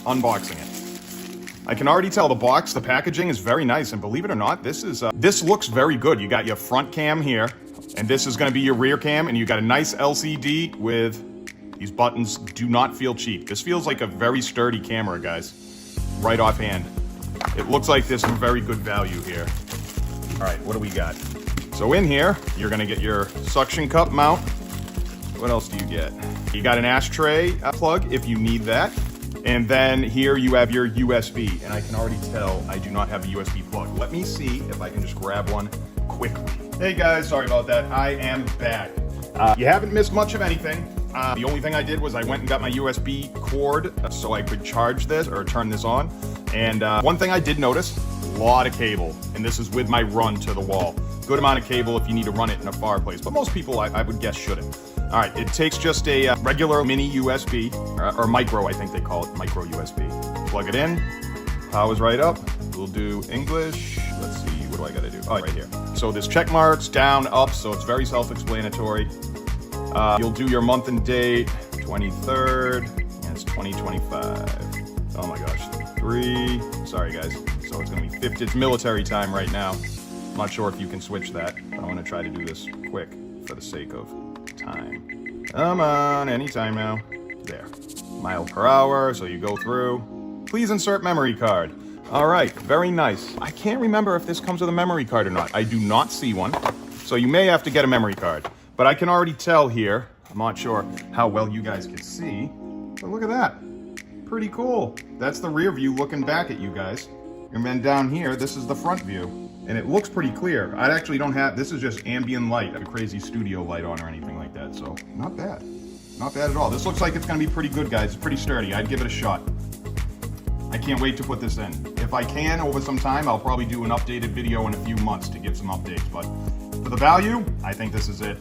unboxing it. I can already tell the packaging is very nice, and believe it or not, this looks very good. You got your front cam here, and this is gonna be your rear cam, and you got a nice LCD with these buttons. Do not feel cheap. This feels like a very sturdy camera, guys, right offhand. It looks like there's some very good value here. All right, what do we got? So in here, you're gonna get your suction cup mount. What else do you get? You got an ashtray plug if you need that. And then here you have your USB, and I can already tell I do not have a USB plug. Let me see if I can just grab one quickly. Hey guys, sorry about that. I am back. You haven't missed much of anything. The only thing I did was I went and got my USB cord so I could charge this or turn this on. And one thing I did notice, a lot of cable, and this is with my run to the wall. Good amount of cable if you need to run it in a fireplace, but most people I would guess shouldn't. All right, it takes just a regular mini USB, or micro, I think they call it, micro USB. Plug it in, powers right up. We'll do English. Let's see, what do I gotta do? Oh, right here. So there's check marks, down, up, so it's very self-explanatory. You'll do your month and date, 23rd, and it's 2025. Oh my gosh, 3, sorry guys. So it's gonna be 50, it's military time right now. I'm not sure if you can switch that, but I'm gonna try to do this quick for the sake of time. Come on, anytime now. There. Mile per hour, so you go through. Please insert memory card. All right, very nice. I can't remember if this comes with a memory card or not. I do not see one, so you may have to get a memory card. But I can already tell here, I'm not sure how well you guys can see, but look at that. Pretty cool. That's the rear view looking back at you guys. And then down here, this is the front view. And it looks pretty clear. I actually don't have, this is just ambient light, a crazy studio light on or anything like that. So not bad. Not bad at all. This looks like it's gonna be pretty good, guys. It's pretty sturdy. I'd give it a shot. I can't wait to put this in. If I can, over some time, I'll probably do an updated video in a few months to give some updates. But for the value, I think this is it.